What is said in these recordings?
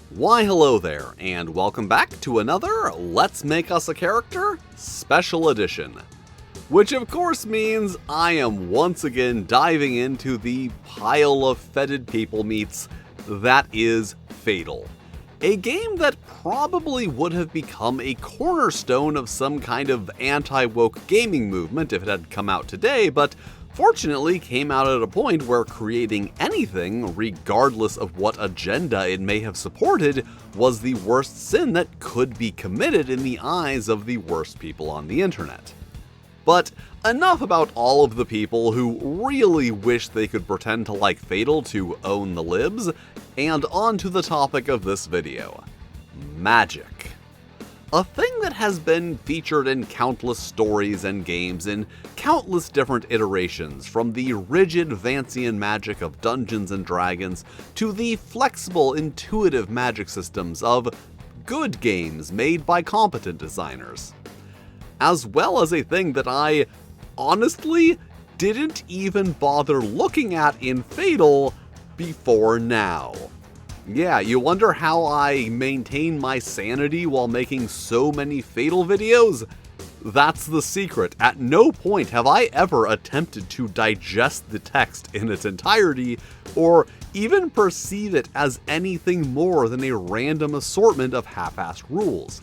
Why hello there, and welcome back to another Let's Make Us a Character Special Edition. Which of course means I am once again diving into the pile of fetid people meats that is Fatal. A game that probably would have become a cornerstone of some kind of anti-woke gaming movement if it had come out today, but fortunately came out at a point where creating anything, regardless of what agenda it may have supported, was the worst sin that could be committed in the eyes of the worst people on the internet. But enough about all of the people who really wish they could pretend to like Fatal to own the libs, and on to the topic of this video: magic. A thing that has been featured in countless stories and games in countless different iterations, from the rigid Vancian magic of Dungeons and Dragons to the flexible, intuitive magic systems of good games made by competent designers. As well as a thing that I, honestly, didn't even bother looking at in Fatal before now. Yeah, you wonder how I maintain my sanity while making so many Fatal videos? That's the secret. At no point have I ever attempted to digest the text in its entirety, or even perceive it as anything more than a random assortment of half-assed rules.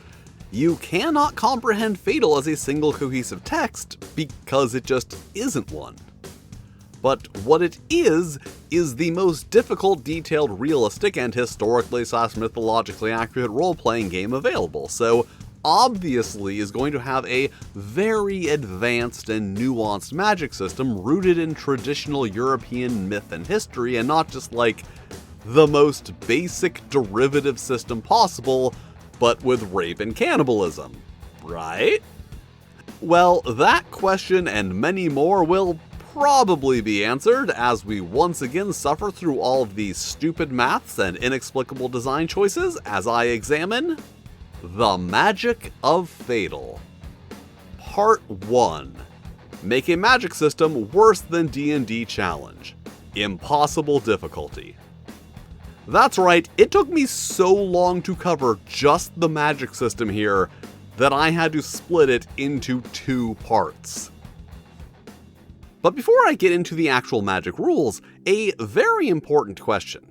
You cannot comprehend Fatal as a single cohesive text, because it just isn't one. But what it is the most difficult, detailed, realistic, and historically/mythologically accurate role-playing game available, so obviously is going to have a very advanced and nuanced magic system rooted in traditional European myth and history, and not just like the most basic derivative system possible, but with rape and cannibalism, right? Well, that question and many more will probably be answered as we once again suffer through all of these stupid maths and inexplicable design choices as I examine the magic of Fatal. Part 1. Make a magic system worse than D&D challenge. Impossible difficulty. That's right, it took me so long to cover just the magic system here that I had to split it into 2 parts. But before I get into the actual magic rules, a very important question.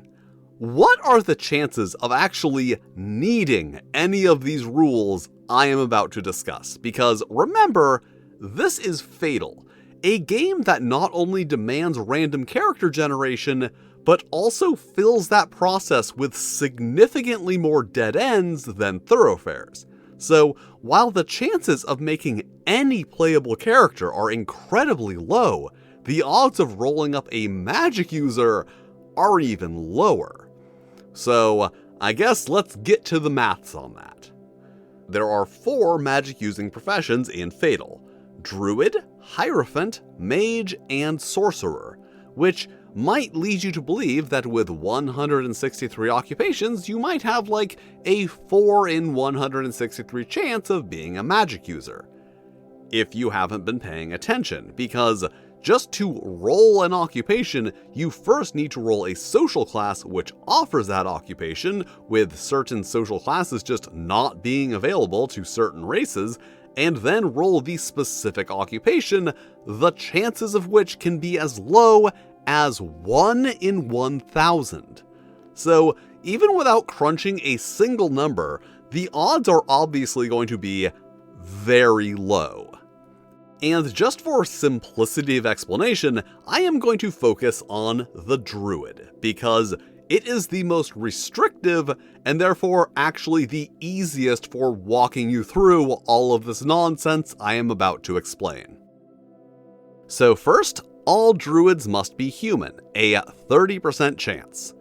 What are the chances of actually needing any of these rules I am about to discuss? Because remember, this is Fatal, a game that not only demands random character generation, but also fills that process with significantly more dead ends than thoroughfares. So, while the chances of making any playable character are incredibly low, the odds of rolling up a magic user are even lower. So, I guess let's get to the maths on that. There are 4 magic-using professions in Fatal: Druid, Hierophant, Mage, and Sorcerer, which might lead you to believe that with 163 occupations, you might have like a 4 in 163 chance of being a magic user. If you haven't been paying attention, because just to roll an occupation, you first need to roll a social class which offers that occupation, with certain social classes just not being available to certain races, and then roll the specific occupation, the chances of which can be as low as 1 in 1,000. So even without crunching a single number, the odds are obviously going to be very low. And just for simplicity of explanation, I am going to focus on the Druid, because it is the most restrictive and therefore actually the easiest for walking you through all of this nonsense I am about to explain. So first, all druids must be human, a 30% chance.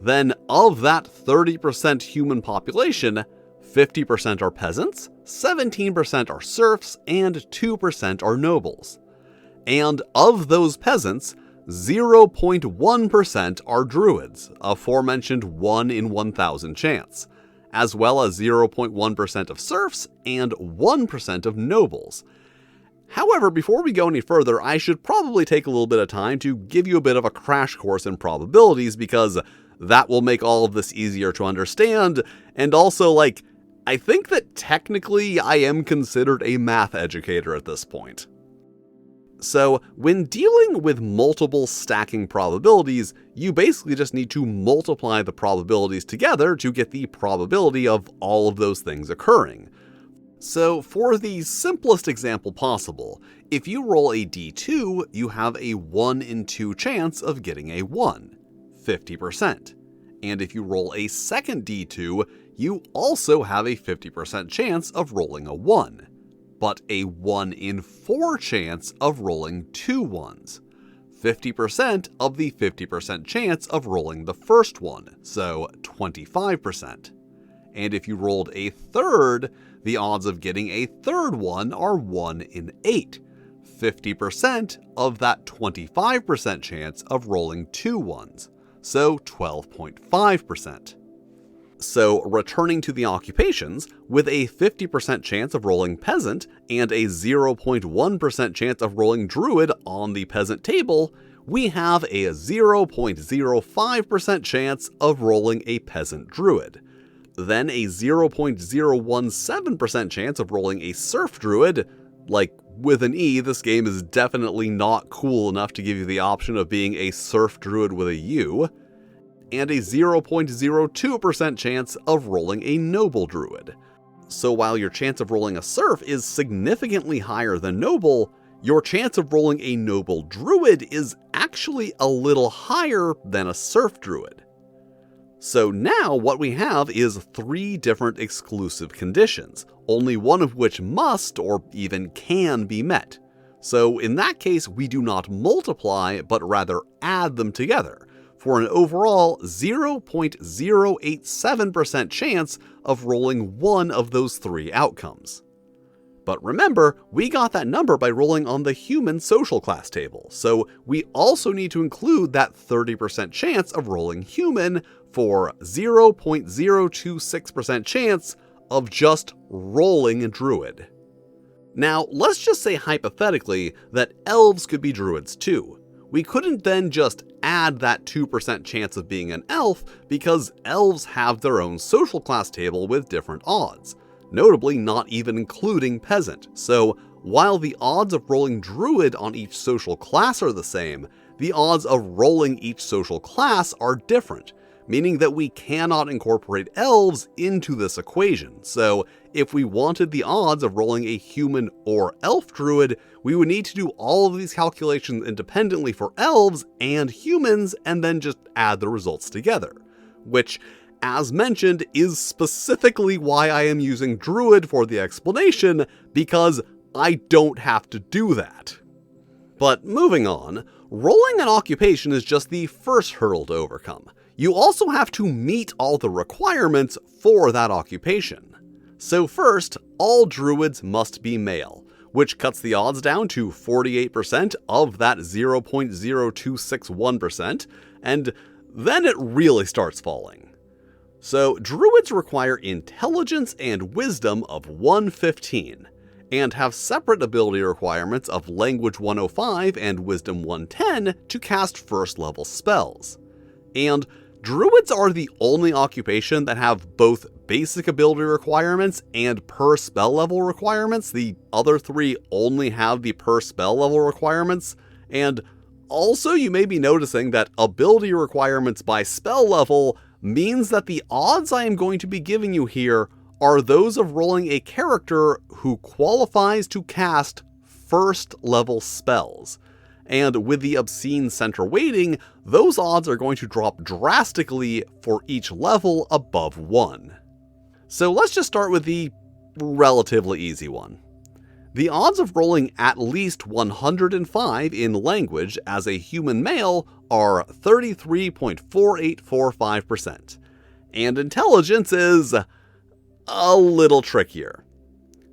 Then of that 30% human population, 50% are peasants, 17% are serfs, and 2% are nobles. And of those peasants, 0.1% are druids, aforementioned 1 in 1,000 chance, as well as 0.1% of serfs and 1% of nobles. However, before we go any further, I should probably take a little bit of time to give you a bit of a crash course in probabilities, because that will make all of this easier to understand, and also, I think that technically I am considered a math educator at this point. So, when dealing with multiple stacking probabilities, you basically just need to multiply the probabilities together to get the probability of all of those things occurring. So, for the simplest example possible, if you roll a d2, you have a 1 in 2 chance of getting a 1, 50%. And if you roll a second d2, you also have a 50% chance of rolling a 1. But a 1 in 4 chance of rolling 2 ones. 50% of the 50% chance of rolling the first one, so 25%. And if you rolled a third, the odds of getting a third one are 1 in 8. 50% of that 25% chance of rolling 2 ones, so 12.5%. So, returning to the occupations, with a 50% chance of rolling peasant and a 0.1% chance of rolling druid on the peasant table, we have a 0.05% chance of rolling a peasant druid. Then a 0.017% chance of rolling a serf druid. With an E, this game is definitely not cool enough to give you the option of being a serf druid with a U. And a 0.02% chance of rolling a noble druid. So while your chance of rolling a serf is significantly higher than noble, your chance of rolling a noble druid is actually a little higher than a serf druid. So now what we have is 3 different exclusive conditions, only one of which must or even can be met. So in that case, we do not multiply, but rather add them together, for an overall 0.087% chance of rolling one of those 3 outcomes. But remember, we got that number by rolling on the human social class table, so we also need to include that 30% chance of rolling human for 0.026% chance of just rolling druid. Now, let's just say hypothetically that elves could be druids too. We couldn't then just add that 2% chance of being an elf because elves have their own social class table with different odds, notably not even including peasant. So while the odds of rolling druid on each social class are the same, the odds of rolling each social class are different, meaning that we cannot incorporate elves into this equation. So if we wanted the odds of rolling a human or elf druid, we would need to do all of these calculations independently for elves and humans and then just add the results together. Which, as mentioned, is specifically why I am using druid for the explanation, because I don't have to do that. But moving on, rolling an occupation is just the first hurdle to overcome. You also have to meet all the requirements for that occupation. So first, all druids must be male, which cuts the odds down to 48% of that 0.0261%, and then it really starts falling. So druids require intelligence and wisdom of 115, and have separate ability requirements of language 105 and wisdom 110 to cast first level spells. And druids are the only occupation that have both basic ability requirements and per spell level requirements. The other 3 only have the per spell level requirements. And also you may be noticing that ability requirements by spell level means that the odds I am going to be giving you here are those of rolling a character who qualifies to cast first level spells. And with the obscene center weighting, those odds are going to drop drastically for each level above 1. So let's just start with the relatively easy one. The odds of rolling at least 105 in language as a human male are 33.4845%, and intelligence is a little trickier.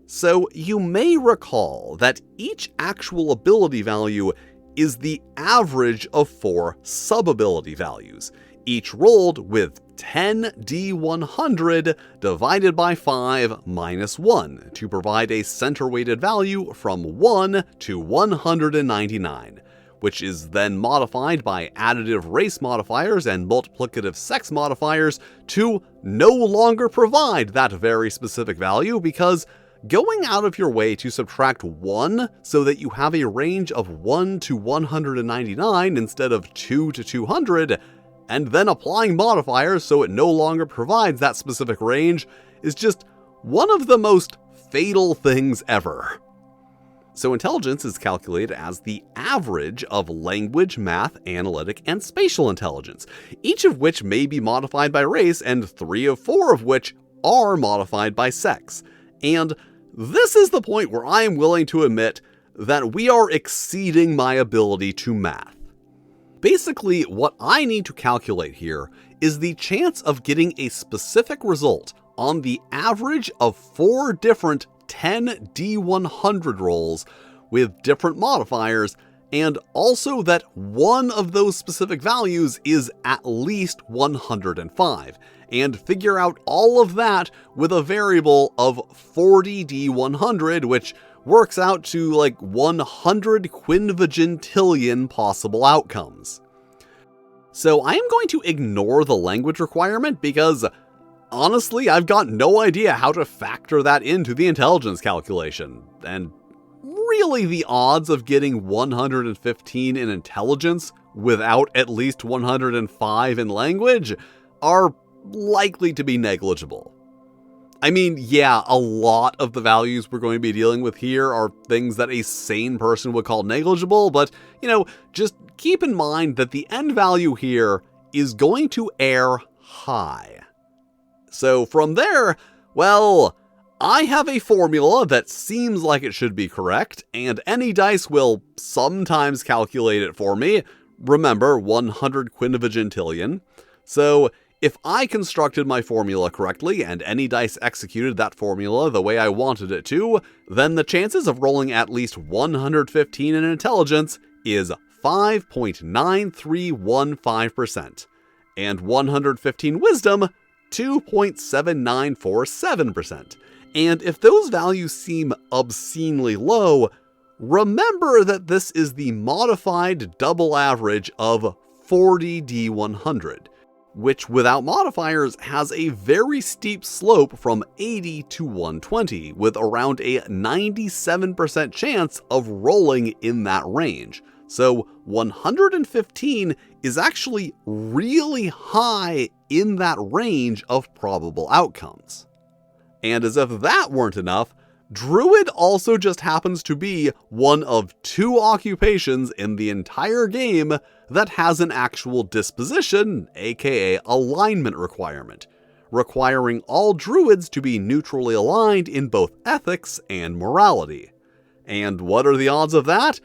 So you may recall that each actual ability value is the average of 4 sub-ability values, each rolled with 10d100 divided by 5 minus 1 to provide a center-weighted value from 1 to 199, which is then modified by additive race modifiers and multiplicative sex modifiers to no longer provide that very specific value, because going out of your way to subtract 1 so that you have a range of 1 to 199 instead of 2 to 200, and then applying modifiers so it no longer provides that specific range, is just one of the most fatal things ever. So intelligence is calculated as the average of language, math, analytic, and spatial intelligence, each of which may be modified by race, and 3 of 4 of which are modified by sex. And this is the point where I am willing to admit that we are exceeding my ability to math. Basically, what I need to calculate here is the chance of getting a specific result on the average of 4 different 10D100 rolls with different modifiers, and also that one of those specific values is at least 105, and figure out all of that with a variable of 40D100, which works out to like 100 quinvigintillion possible outcomes. So I am going to ignore the language requirement because honestly, I've got no idea how to factor that into the intelligence calculation, and really the odds of getting 115 in intelligence without at least 105 in language are likely to be negligible. I mean, yeah, a lot of the values we're going to be dealing with here are things that a sane person would call negligible, but, just keep in mind that the end value here is going to err high. So from there, well, I have a formula that seems like it should be correct, and any dice will sometimes calculate it for me. Remember, 100 quinvigintillion. So if I constructed my formula correctly and any dice executed that formula the way I wanted it to, then the chances of rolling at least 115 in intelligence is 5.9315%, and 115 wisdom, 2.7947%. And if those values seem obscenely low, remember that this is the modified double average of 40D100, which without modifiers has a very steep slope from 80 to 120, with around a 97% chance of rolling in that range. So 115 is actually really high in that range of probable outcomes. And as if that weren't enough, Druid also just happens to be one of 2 occupations in the entire game that has an actual disposition, aka alignment requirement, requiring all Druids to be neutrally aligned in both ethics and morality. And what are the odds of that?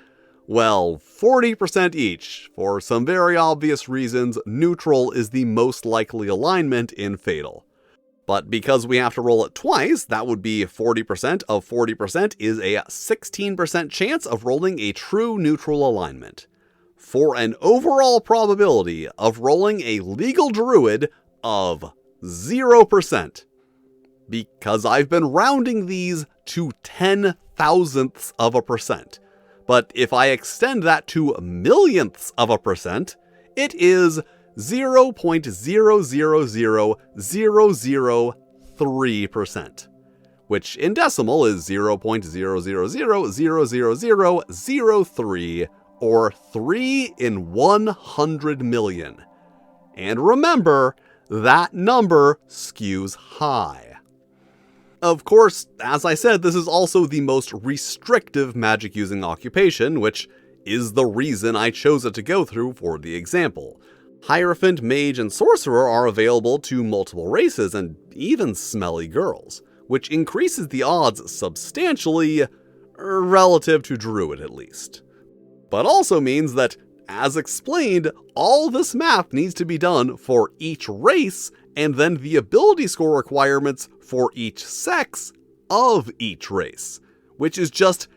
Well, 40% each. For some very obvious reasons, neutral is the most likely alignment in Fatal. But because we have to roll it twice, that would be 40% of 40% is a 16% chance of rolling a true neutral alignment, for an overall probability of rolling a legal Druid of 0%. Because I've been rounding these to 10,000ths of a percent. But if I extend that to millionths of a percent, it is 0.0000003%, which in decimal is 0.000000003, or 3 in 100 million. And remember, that number skews high. Of course, as I said, this is also the most restrictive magic-using occupation, which is the reason I chose it to go through for the example. Hierophant, Mage, and Sorcerer are available to multiple races and even smelly girls, which increases the odds substantially, relative to Druid at least. But also means that, as explained, all this math needs to be done for each race, and then the ability score requirements for each sex of each race, which is just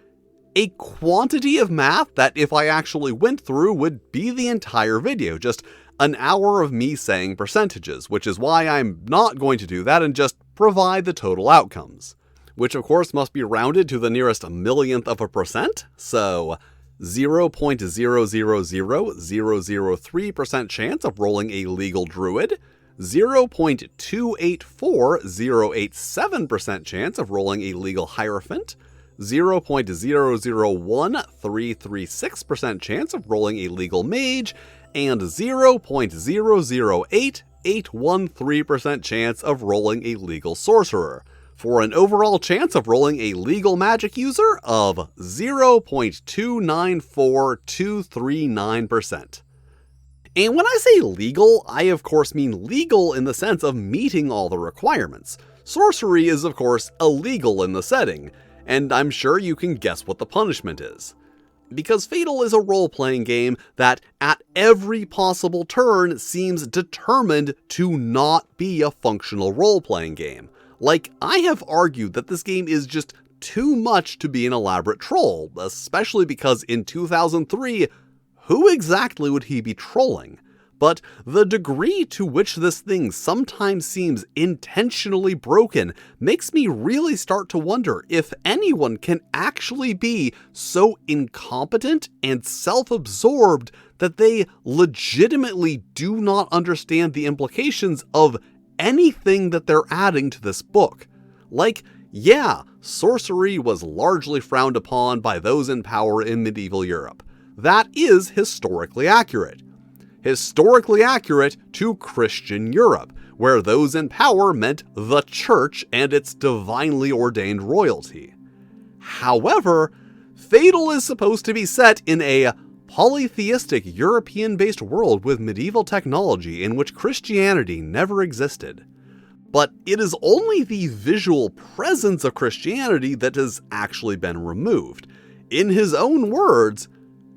a quantity of math that if I actually went through would be the entire video, just an hour of me saying percentages, which is why I'm not going to do that and just provide the total outcomes, which of course must be rounded to the nearest millionth of a percent, so 0.000003% chance of rolling a legal druid, 0.284087% chance of rolling a legal hierophant, 0.001336% chance of rolling a legal mage, and 0.008813% chance of rolling a legal sorcerer, for an overall chance of rolling a legal magic user of 0.294239%. And when I say legal, I of course mean legal in the sense of meeting all the requirements. Sorcery is of course illegal in the setting, and I'm sure you can guess what the punishment is. Because Fatal is a role-playing game that at every possible turn seems determined to not be a functional role-playing game. Like, I have argued that this game is just too much to be an elaborate troll, especially because in 2003, who exactly would he be trolling? But the degree to which this thing sometimes seems intentionally broken makes me really start to wonder if anyone can actually be so incompetent and self-absorbed that they legitimately do not understand the implications of anything that they're adding to this book. Like, yeah, sorcery was largely frowned upon by those in power in medieval Europe. That is historically accurate. Historically accurate to Christian Europe, where those in power meant the church and its divinely ordained royalty. However, Fatal is supposed to be set in a polytheistic European-based world with medieval technology in which Christianity never existed. But it is only the visual presence of Christianity that has actually been removed. In his own words,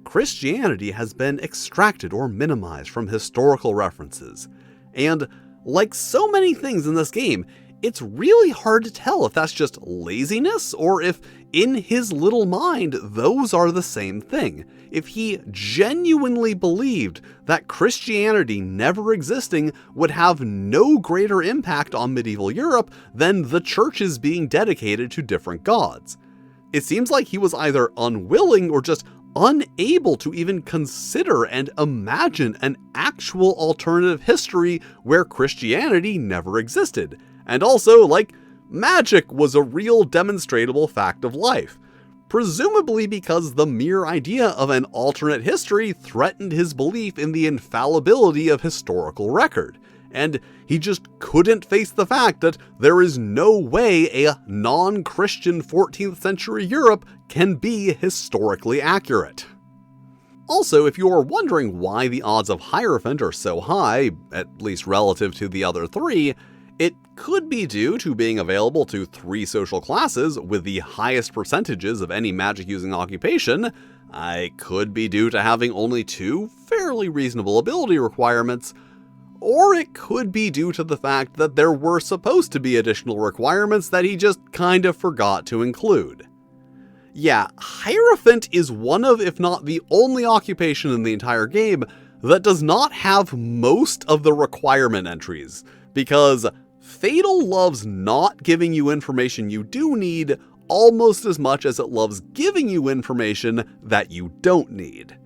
Christianity has been extracted or minimized from historical references. And like so many things in this game, it's really hard to tell if that's just laziness or if, in his little mind, those are the same thing. If he genuinely believed that Christianity never existing would have no greater impact on medieval Europe than the churches being dedicated to different gods. It seems like he was either unwilling or just unable to even consider and imagine an actual alternative history where Christianity never existed. And also, like, magic was a real demonstrable fact of life. Presumably because the mere idea of an alternate history threatened his belief in the infallibility of historical record. And he just couldn't face the fact that there is no way a non-Christian 14th century Europe can be historically accurate. Also, if you're wondering why the odds of Hierophant are so high, at least relative to the other three, it could be due to being available to 3 social classes with the highest percentages of any magic-using occupation. It could be due to having only 2 fairly reasonable ability requirements, or it could be due to the fact that there were supposed to be additional requirements that he just kind of forgot to include. Yeah, Hierophant is one of, if not the only occupation in the entire game that does not have most of the requirement entries, because Fatal loves not giving you information you do need almost as much as it loves giving you information that you don't need.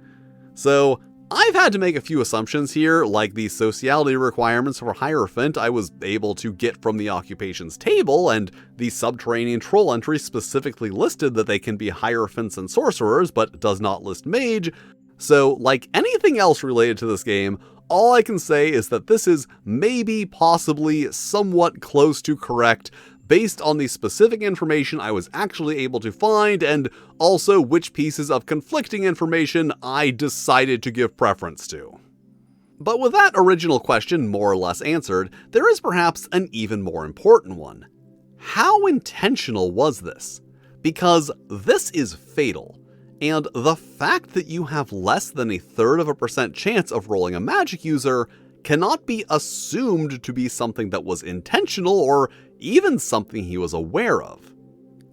So, I've had to make a few assumptions here, like the sociality requirements for Hierophant I was able to get from the occupations table, and the subterranean troll entry specifically listed that they can be Hierophants and sorcerers, but does not list mage. So, like anything else related to this game, all I can say is that this is maybe, possibly, somewhat close to correct, based on the specific information I was actually able to find, and also which pieces of conflicting information I decided to give preference to. But with that original question more or less answered, there is perhaps an even more important one. How intentional was this? Because this is Fatal, and the fact that you have less than 1/3% chance of rolling a magic user cannot be assumed to be something that was intentional or even something he was aware of.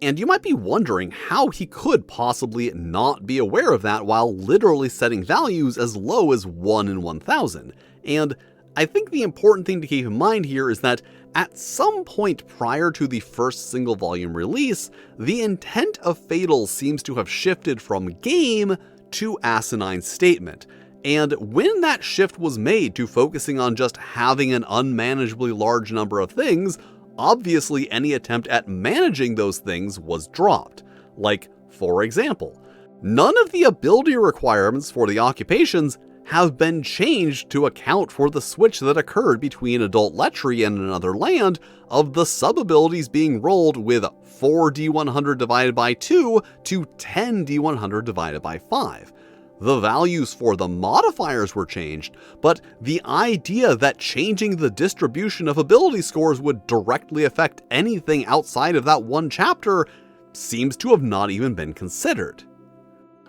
And you might be wondering how he could possibly not be aware of that while literally setting values as low as 1 in 1,000. And I think the important thing to keep in mind here is that at some point prior to the first single volume release, the intent of Fatal seems to have shifted from game to asinine statement. And when that shift was made to focusing on just having an unmanageably large number of things, obviously any attempt at managing those things was dropped. Like, for example, none of the ability requirements for the occupations have been changed to account for the switch that occurred between Adult Lechery and Another Land of the sub-abilities being rolled with 4d100 divided by 2 to 10d100 divided by 5. The values for the modifiers were changed, but the idea that changing the distribution of ability scores would directly affect anything outside of that one chapter seems to have not even been considered.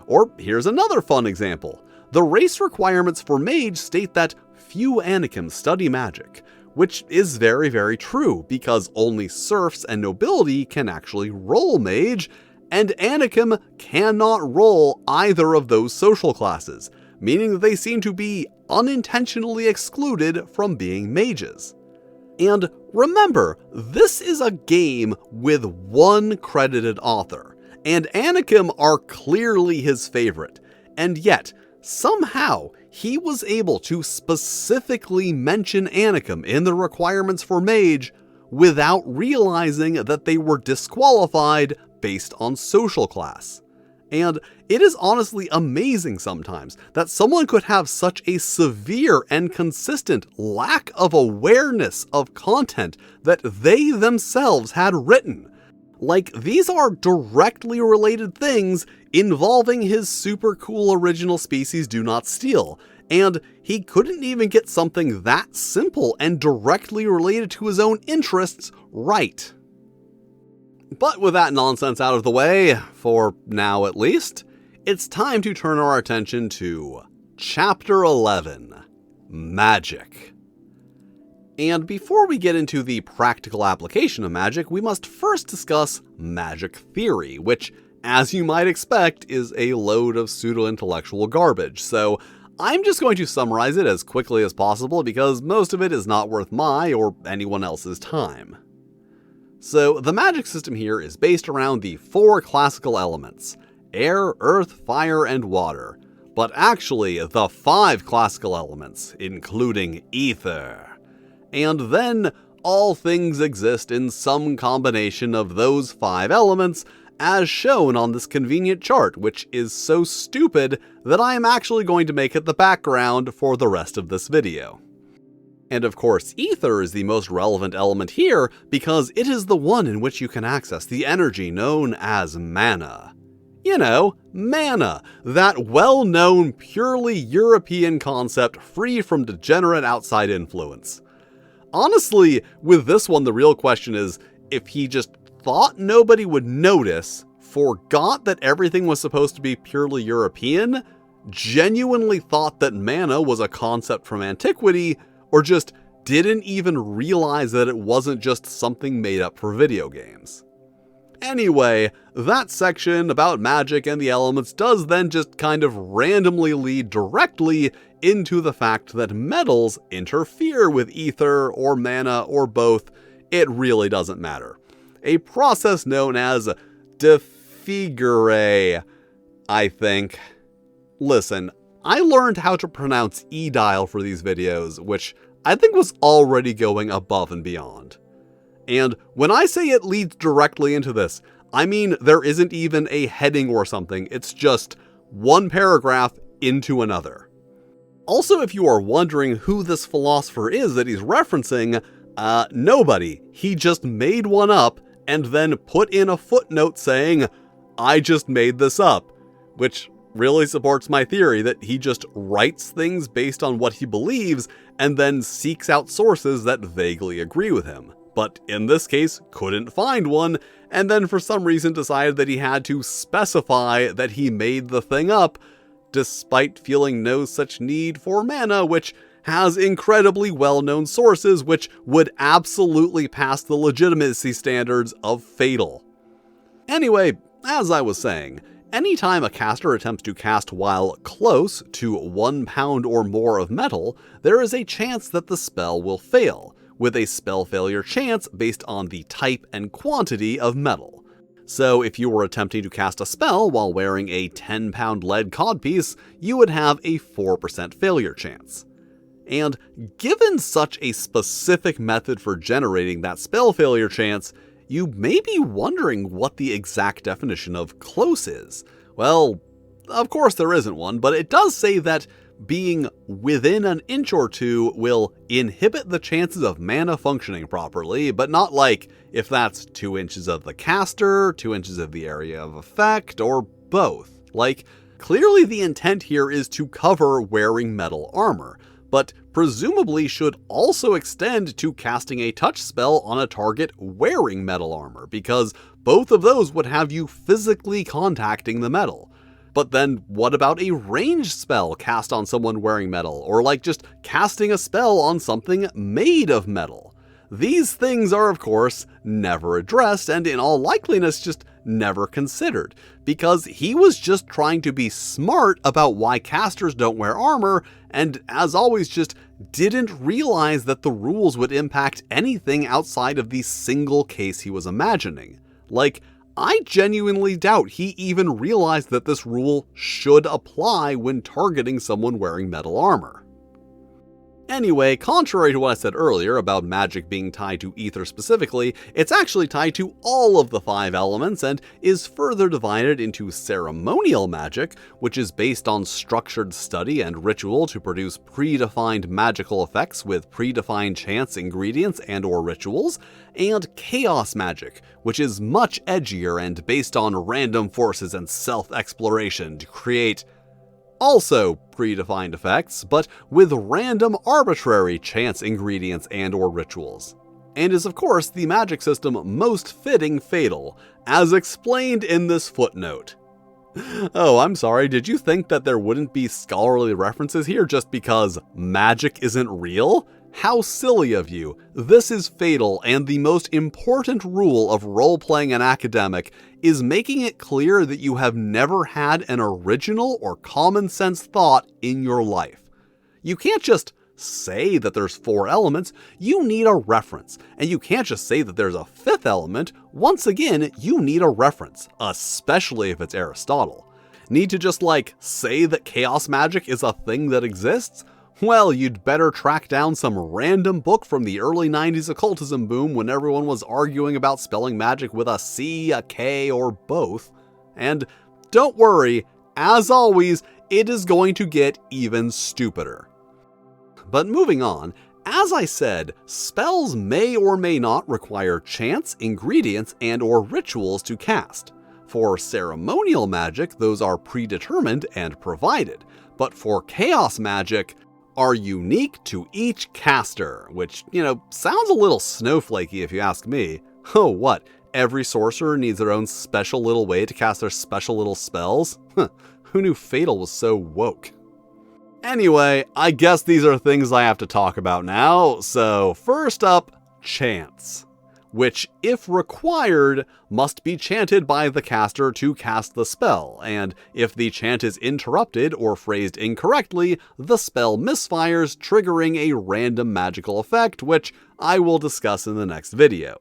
Or here's another fun example. The race requirements for Mage state that few Anakim study magic, which is very, very true, because only serfs and nobility can actually roll Mage, and Anakim cannot roll either of those social classes, meaning that they seem to be unintentionally excluded from being mages. And remember, this is a game with one credited author, and Anakim are clearly his favorite, and yet, somehow, he was able to specifically mention Anakim in the requirements for Mage without realizing that they were disqualified based on social class. And it is honestly amazing sometimes that someone could have such a severe and consistent lack of awareness of content that they themselves had written. Like, these are directly related things involving his super cool original species Do Not Steal, and he couldn't even get something that simple and directly related to his own interests right. But with that nonsense out of the way, for now at least, it's time to turn our attention to Chapter 11, Magic. And before we get into the practical application of magic, we must first discuss magic theory, which, as you might expect, is a load of pseudo-intellectual garbage, so I'm just going to summarize it as quickly as possible because most of it is not worth my or anyone else's time. So, the magic system here is based around the 4 classical elements: air, earth, fire, and water, but actually the 5 classical elements, including ether. And then, all things exist in some combination of those 5 elements, as shown on this convenient chart, which is so stupid that I am actually going to make it the background for the rest of this video. And of course, ether is the most relevant element here because it is the one in which you can access the energy known as mana. You know, mana, that well-known purely European concept free from degenerate outside influence. Honestly, with this one the real question is, if he just thought nobody would notice, forgot that everything was supposed to be purely European, genuinely thought that mana was a concept from antiquity, or just didn't even realize that it wasn't just something made up for video games. Anyway, that section about magic and the elements does then just kind of randomly lead directly into the fact that metals interfere with ether or mana or both. It really doesn't matter. A process known as defigure, I think. Listen, I learned how to pronounce e-dial for these videos, which I think was already going above and beyond. And when I say it leads directly into this, I mean there isn't even a heading or something, it's just one paragraph into another. Also, if you are wondering who this philosopher is that he's referencing, nobody. He just made one up and then put in a footnote saying, "I just made this up," which really supports my theory that he just writes things based on what he believes and then seeks out sources that vaguely agree with him. But in this case, couldn't find one, and then for some reason decided that he had to specify that he made the thing up, despite feeling no such need for mana, which has incredibly well-known sources which would absolutely pass the legitimacy standards of Fatal. Anyway, as I was saying, anytime a caster attempts to cast while close to 1 pound or more of metal, there is a chance that the spell will fail, with a spell failure chance based on the type and quantity of metal. So if you were attempting to cast a spell while wearing a 10-pound lead codpiece, you would have a 4% failure chance. And given such a specific method for generating that spell failure chance, you may be wondering what the exact definition of close is. Well, of course there isn't one, but it does say that being within an inch or two will inhibit the chances of mana functioning properly, but not like if that's 2 inches of the caster, 2 inches of the area of effect, or both. Like, clearly the intent here is to cover wearing metal armor, but presumably should also extend to casting a touch spell on a target wearing metal armor, because both of those would have you physically contacting the metal. But then what about a ranged spell cast on someone wearing metal, or like just casting a spell on something made of metal? These things are, of course, never addressed and in all likeliness just never considered, because he was just trying to be smart about why casters don't wear armor, and as always just didn't realize that the rules would impact anything outside of the single case he was imagining. Like, I genuinely doubt he even realized that this rule should apply when targeting someone wearing metal armor. Anyway, contrary to what I said earlier about magic being tied to ether specifically, it's actually tied to all of the 5 elements and is further divided into ceremonial magic, which is based on structured study and ritual to produce predefined magical effects with predefined chance ingredients and/or rituals, and chaos magic, which is much edgier and based on random forces and self-exploration to create also predefined effects, but with random arbitrary chance ingredients and/or rituals. And is of course the magic system most fitting Fatal, as explained in this footnote. Oh, I'm sorry, did you think that there wouldn't be scholarly references here just because magic isn't real? How silly of you. This is Fatal, and the most important rule of role-playing an academic is making it clear that you have never had an original or common sense thought in your life. You can't just say that there's 4 elements, you need a reference. And you can't just say that there's a 5th element, once again, you need a reference, especially if it's Aristotle. Need to just say that chaos magic is a thing that exists? Well, you'd better track down some random book from the early 90s occultism boom when everyone was arguing about spelling magic with a C, a K, or both. And don't worry, as always, it is going to get even stupider. But moving on, as I said, spells may or may not require chance, ingredients, and/or rituals to cast. For ceremonial magic, those are predetermined and provided, but for chaos magic, are unique to each caster, which, sounds a little snowflakey if you ask me. Oh, what? Every sorcerer needs their own special little way to cast their special little spells? Who knew Fatal was so woke? Anyway, I guess these are things I have to talk about now, so first up, chants, which, if required, must be chanted by the caster to cast the spell, and if the chant is interrupted or phrased incorrectly, the spell misfires, triggering a random magical effect, which I will discuss in the next video.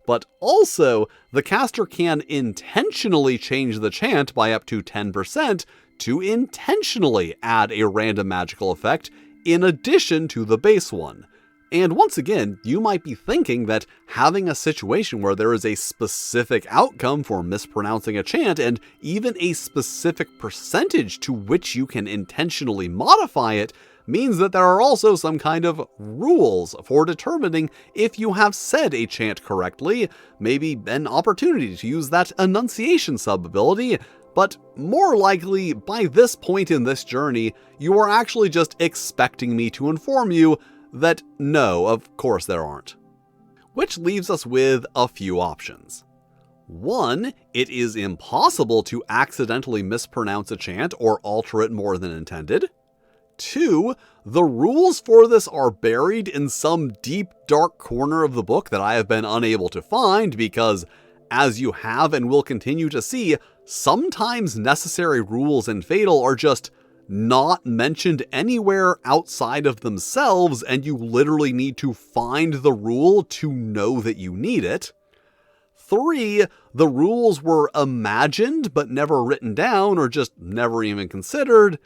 But also, the caster can intentionally change the chant by up to 10% to intentionally add a random magical effect in addition to the base one. And once again, you might be thinking that having a situation where there is a specific outcome for mispronouncing a chant and even a specific percentage to which you can intentionally modify it means that there are also some kind of rules for determining if you have said a chant correctly, maybe an opportunity to use that enunciation sub-ability, but more likely, by this point in this journey, you are actually just expecting me to inform you that no, of course there aren't. Which leaves us with a few options. 1, it is impossible to accidentally mispronounce a chant or alter it more than intended. 2, the rules for this are buried in some deep, dark corner of the book that I have been unable to find because, as you have and will continue to see, sometimes necessary rules in Fatal are just not mentioned anywhere outside of themselves, and you literally need to find the rule to know that you need it. 3, the rules were imagined but never written down or just never even considered.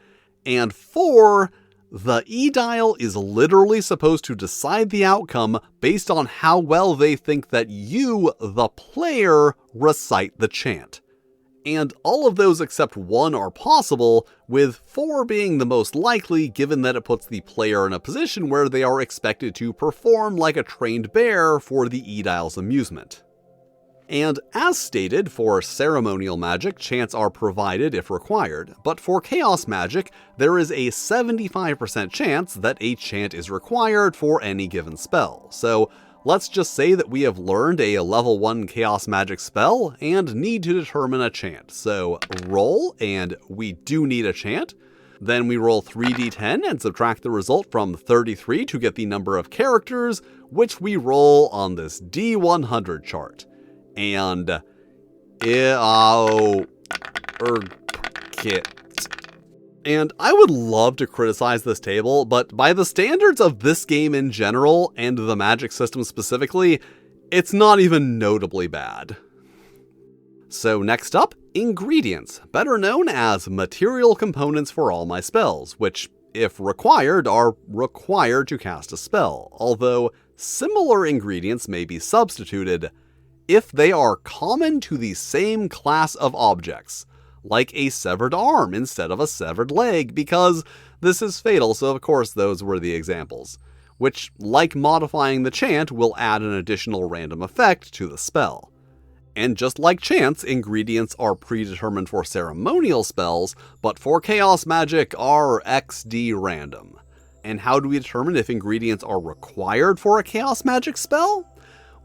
And 4, the E-dial is literally supposed to decide the outcome based on how well they think that you, the player, recite the chant. And all of those except 1 are possible, with 4 being the most likely given that it puts the player in a position where they are expected to perform like a trained bear for the E-dial's amusement. And as stated, for ceremonial magic, chants are provided if required, but for chaos magic, there is a 75% chance that a chant is required for any given spell. So let's just say that we have learned a level 1 chaos magic spell and need to determine a chant. So roll, and we do need a chant. Then we roll 3d10 and subtract the result from 33 to get the number of characters, which we roll on this D100 chart. And And I would love to criticize this table, but by the standards of this game in general, and the magic system specifically, it's not even notably bad. So next up, ingredients, better known as material components for all my spells, which, if required, are required to cast a spell, although similar ingredients may be substituted if they are common to the same class of objects, like a severed arm instead of a severed leg, because this is fatal, so of course those were the examples, which, like modifying the chant, will add an additional random effect to the spell. And just like chants, ingredients are predetermined for ceremonial spells, but for chaos magic are XD random. And how do we determine if ingredients are required for a chaos magic spell?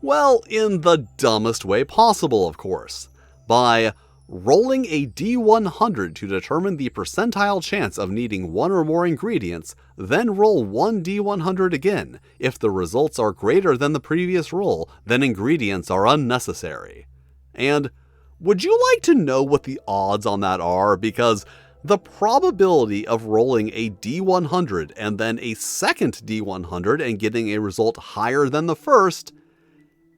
Well, in the dumbest way possible, of course, by rolling a D100 to determine the percentile chance of needing 1 or more ingredients, then roll 1 D100 again. If the results are greater than the previous roll, then ingredients are unnecessary. And would you like to know what the odds on that are? Because the probability of rolling a D100 and then a second D100 and getting a result higher than the first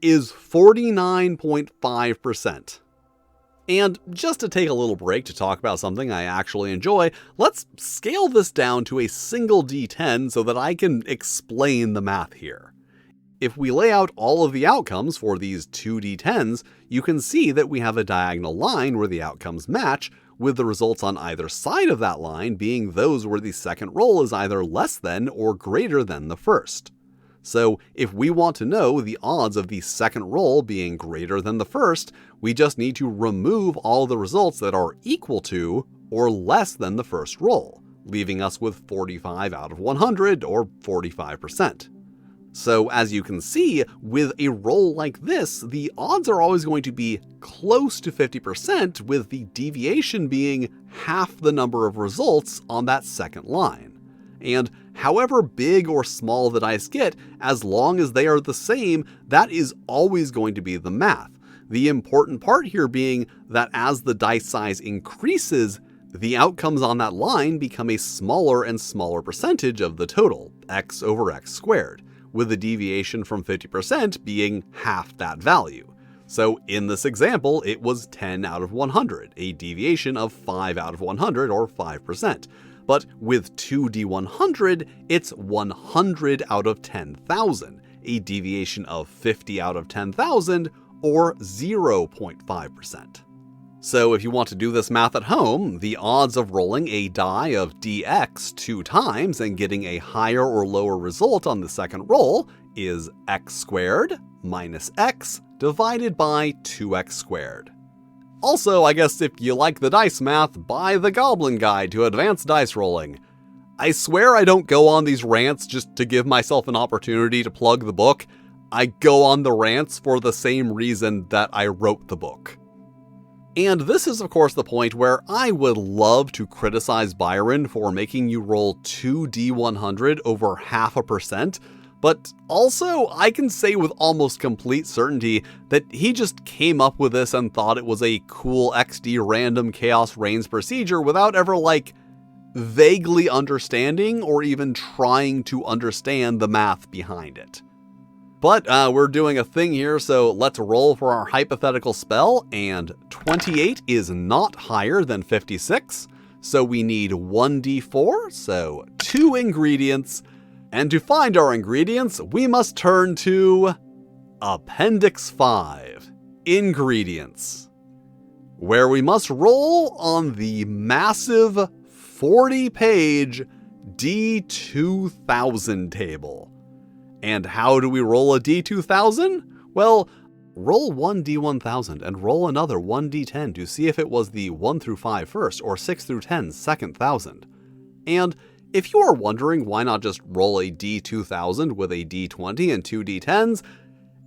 is 49.5%. And just to take a little break to talk about something I actually enjoy, let's scale this down to a single D10 so that I can explain the math here. If we lay out all of the outcomes for these 2 D10s, you can see that we have a diagonal line where the outcomes match, with the results on either side of that line being those where the second roll is either less than or greater than the first. So if we want to know the odds of the second roll being greater than the first, we just need to remove all the results that are equal to or less than the first roll, leaving us with 45 out of 100 or 45%. So as you can see, with a roll like this, the odds are always going to be close to 50%, with the deviation being half the number of results on that second line. And however big or small the dice get, as long as they are the same, that is always going to be the math. The important part here being that as the dice size increases, the outcomes on that line become a smaller and smaller percentage of the total, x over x squared, with the deviation from 50% being half that value. So in this example, it was 10 out of 100, a deviation of 5 out of 100 or 5%. But with 2D100, it's 100 out of 10,000, a deviation of 50 out of 10,000, or 0.5%. So if you want to do this math at home, the odds of rolling a die of dx 2 times and getting a higher or lower result on the second roll is x squared minus x divided by 2x squared. Also, I guess if you like the dice math, buy the Goblin Guide to Advanced Dice Rolling. I swear I don't go on these rants just to give myself an opportunity to plug the book. I go on the rants for the same reason that I wrote the book. And this is of course the point where I would love to criticize Byron for making you roll 2d100 over 0.5%, but also I can say with almost complete certainty that he just came up with this and thought it was a cool XD random chaos reigns procedure without ever vaguely understanding or even trying to understand the math behind it. But we're doing a thing here, so let's roll for our hypothetical spell, and 28 is not higher than 56, so we need 1d4, so 2 ingredients, and to find our ingredients, we must turn to Appendix 5, Ingredients, where we must roll on the massive 40-page D2000 table. And how do we roll a D2000? Well, roll one D1000 and roll another 1d10 to see if it was the 1 through 5 first or 6 through 10 second thousand. And if you are wondering why not just roll a D2000 with a D20 and 2 D10s,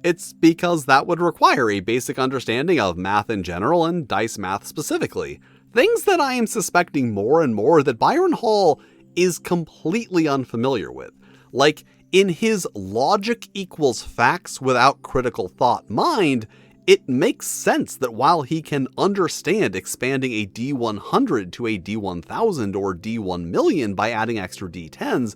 it's because that would require a basic understanding of math in general and dice math specifically. Things that I am suspecting more and more that Byron Hall is completely unfamiliar with. Like, in his logic equals facts without critical thought mind, it makes sense that while he can understand expanding a D100 to a D1000 or D1,000,000 by adding extra D10s,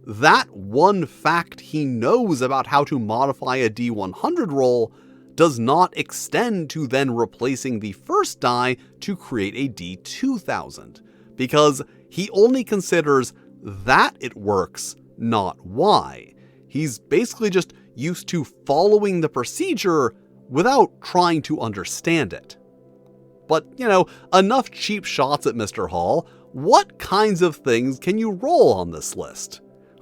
that one fact he knows about how to modify a D100 roll does not extend to then replacing the first die to create a D2000, because he only considers that it works, not why. He's basically just used to following the procedure without trying to understand it. But, enough cheap shots at Mr. Hall. What kinds of things can you roll on this list?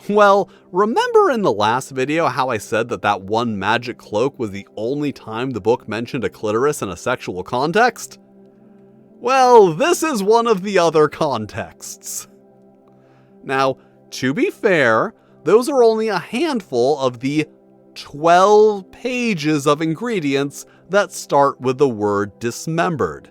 Well, remember in the last video how I said that one magic cloak was the only time the book mentioned a clitoris in a sexual context? Well, this is one of the other contexts. Now, to be fair, those are only a handful of the 12 pages of ingredients that start with the word dismembered.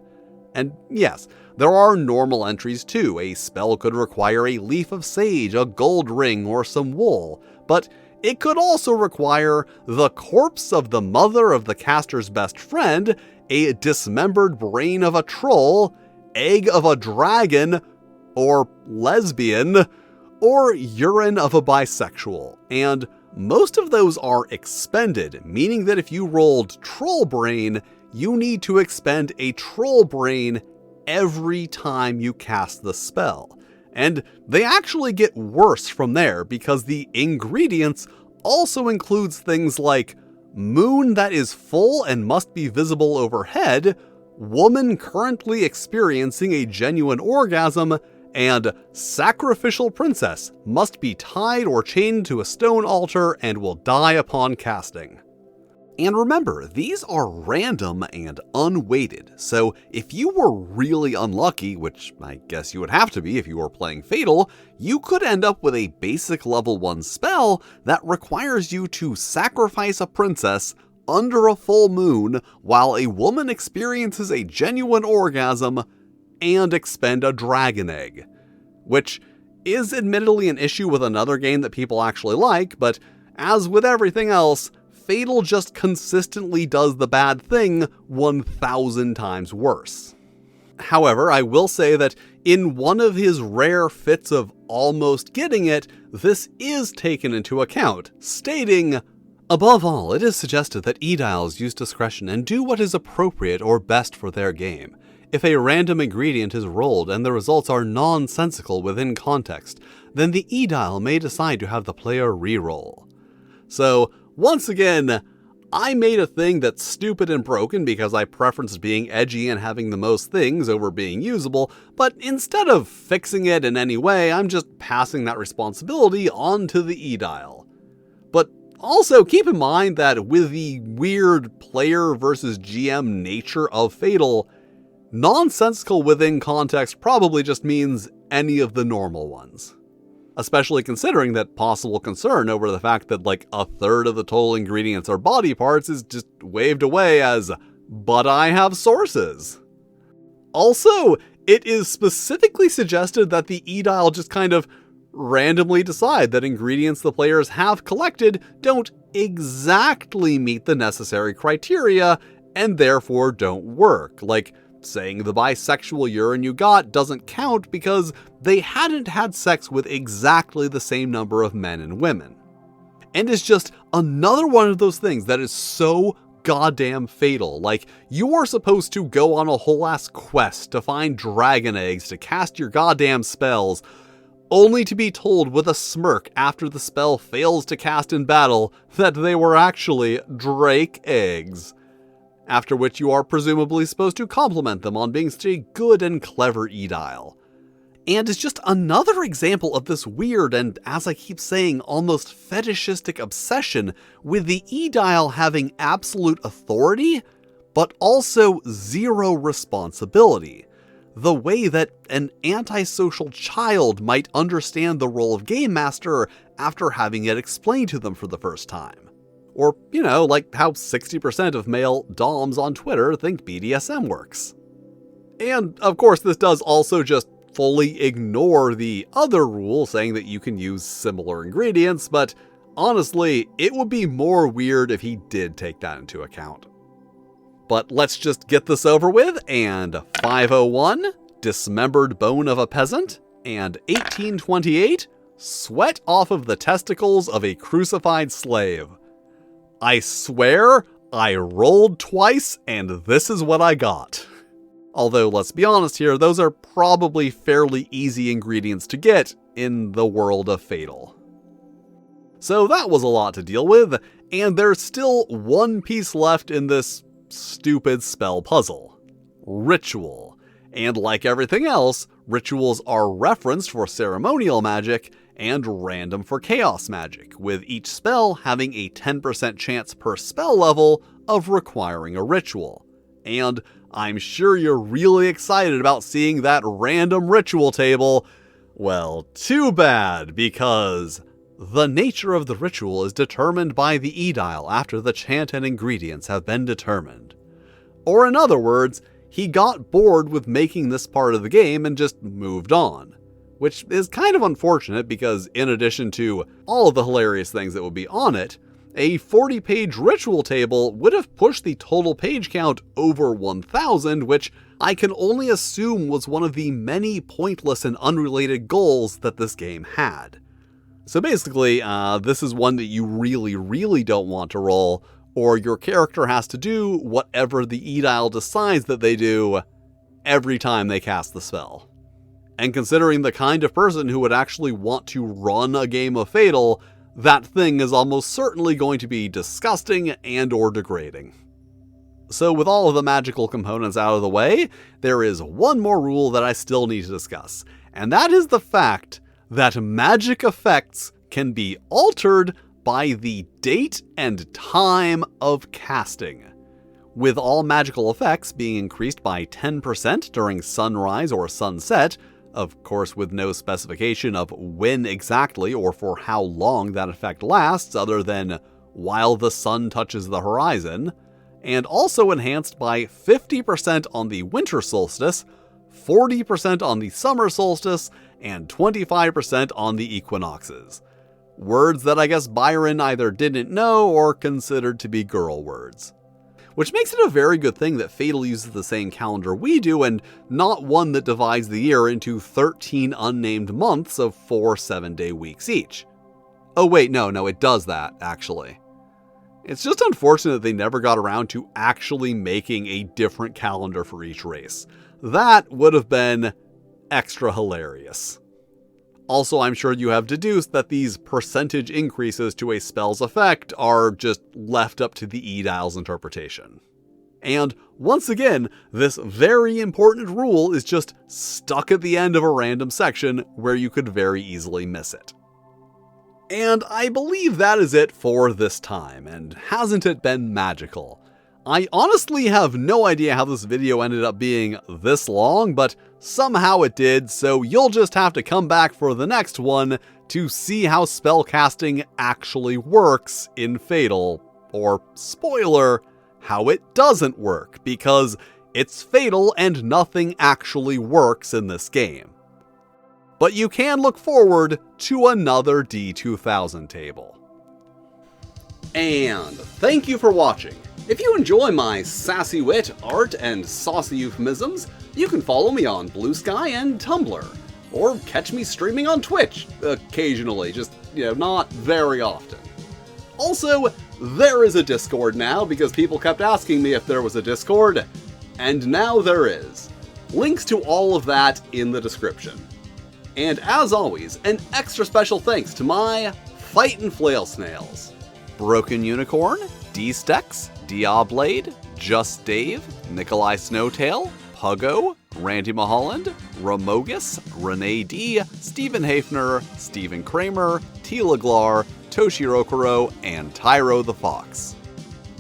And yes, there are normal entries too. A spell could require a leaf of sage, a gold ring, or some wool, but it could also require the corpse of the mother of the caster's best friend, a dismembered brain of a troll, egg of a dragon, or lesbian, or urine of a bisexual, and most of those are expended, meaning that if you rolled troll brain, you need to expend a troll brain every time you cast the spell. And they actually get worse from there because the ingredients also includes things like moon that is full and must be visible overhead, woman currently experiencing a genuine orgasm, and sacrificial princess must be tied or chained to a stone altar and will die upon casting. And remember, these are random and unweighted, so if you were really unlucky, which I guess you would have to be if you were playing Fatal, you could end up with a basic level 1 spell that requires you to sacrifice a princess under a full moon while a woman experiences a genuine orgasm and expend a dragon egg, which is admittedly an issue with another game that people actually like, but as with everything else, Fatal just consistently does the bad thing 1,000 times worse. However, I will say that in one of his rare fits of almost getting it, this is taken into account, stating, "Above all, it is suggested that Aediles use discretion and do what is appropriate or best for their game. If a random ingredient is rolled and the results are nonsensical within context, then the Aedile may decide to have the player re-roll." So, once again, I made a thing that's stupid and broken because I preferenced being edgy and having the most things over being usable, but instead of fixing it in any way, I'm just passing that responsibility on to the Aedile. But also keep in mind that with the weird player versus GM nature of Fatal, nonsensical within context probably just means any of the normal ones. Especially considering that possible concern over the fact that like a third of the total ingredients are body parts is just waved away as, "But I have sources." Also, it is specifically suggested that the Aedile just kind of randomly decide that ingredients the players have collected don't exactly meet the necessary criteria and therefore don't work, like saying the bisexual urine you got doesn't count because they hadn't had sex with exactly the same number of men and women. and is just another one of those things that is so goddamn fatal. Like, you are supposed to go on a whole ass quest to find dragon eggs to cast your goddamn spells, only to be told with a smirk after the spell fails to cast in battle that they were actually drake eggs. After which you are presumably supposed to compliment them on being such a good and clever Aedile. And it's just another example of this weird and, as I keep saying, almost fetishistic obsession with the Aedile having absolute authority, but also zero responsibility. The way that an antisocial child might understand the role of Game Master after having it explained to them for the first time. Or, like how 60% of male doms on Twitter think BDSM works. And, of course, this does also just fully ignore the other rule saying that you can use similar ingredients, but honestly, it would be more weird if he did take that into account. But let's just get this over with, and 501, Dismembered Bone of a Peasant, and 1828, Sweat Off of the Testicles of a Crucified Slave. I swear, I rolled twice, and this is what I got. Although, let's be honest here, those are probably fairly easy ingredients to get in the world of Fatal. So that was a lot to deal with, and there's still one piece left in this stupid spell puzzle. Ritual. And like everything else, rituals are referenced for ceremonial magic and random for chaos magic, with each spell having a 10% chance per spell level of requiring a ritual. And I'm sure you're really excited about seeing that random ritual table. Well, too bad, because the nature of the ritual is determined by the Aedile after the chant and ingredients have been determined. Or in other words, he got bored with making this part of the game and just moved on. Which is kind of unfortunate because in addition to all of the hilarious things that would be on it, a 40-page ritual table would have pushed the total page count over 1,000, which I can only assume was one of the many pointless and unrelated goals that this game had. So basically, this is one that you really don't want to roll, or your character has to do whatever the Aedile decides that they do every time they cast the spell. And considering the kind of person who would actually want to run a game of Fatal, that thing is almost certainly going to be disgusting and or degrading. So with all of the magical components out of the way, there is one more rule that I still need to discuss, and that is the fact that magic effects can be altered by the date and time of casting, with all magical effects being increased by 10% during sunrise or sunset, of course with no specification of when exactly or for how long that effect lasts other than while the sun touches the horizon, and also enhanced by 50% on the winter solstice, 40% on the summer solstice, and 25% on the equinoxes. Words that I guess Byron either didn't know or considered to be girl words. Which makes it a very good thing that Fatal uses the same calendar we do and not one that divides the year into 13 unnamed months of 4 7-day weeks each. Oh wait, no, it does that, actually. It's just unfortunate they never got around to actually making a different calendar for each race. That would have been extra hilarious. Also, I'm sure you have deduced that these percentage increases to a spell's effect are just left up to the Aedile's interpretation. And once again, this very important rule is just stuck at the end of a random section where you could very easily miss it. And I believe that is it for this time, and hasn't it been magical? I honestly have no idea how this video ended up being this long, but somehow it did, so you'll just have to come back for the next one to see how spellcasting actually works in Fatal, or spoiler, how it doesn't work, because it's Fatal and nothing actually works in this game. But you can look forward to another D2000 table. And thank you for watching. If you enjoy my sassy wit, art, and saucy euphemisms, you can follow me on Blue Sky and Tumblr, or catch me streaming on Twitch occasionally, just, not very often. Also, there is a Discord now because people kept asking me if there was a Discord, and now there is. Links to all of that in the description. And as always, an extra special thanks to my Fightin' Flail Snails. Broken Unicorn, D-Stex, Diablade, Just Dave, Nikolai Snowtail, Puggo, Randy Mulholland, Ramogus, Renee D, Stephen Hafner, Stephen Kramer, Tila Glar, Toshiro Kuro, and Tyro the Fox.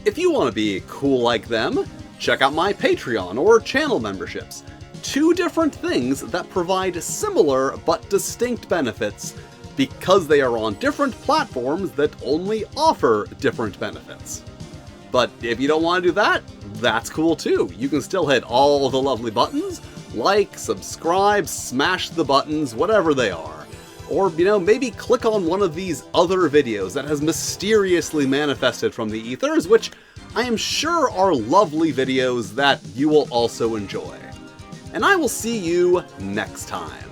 If you want to be cool like them, check out my Patreon or channel memberships. Two different things that provide similar but distinct benefits because they are on different platforms that only offer different benefits. But if you don't want to do that, that's cool too. You can still hit all the lovely buttons, like, subscribe, smash the buttons, whatever they are. Or, maybe click on one of these other videos that has mysteriously manifested from the ethers, which I am sure are lovely videos that you will also enjoy. And I will see you next time.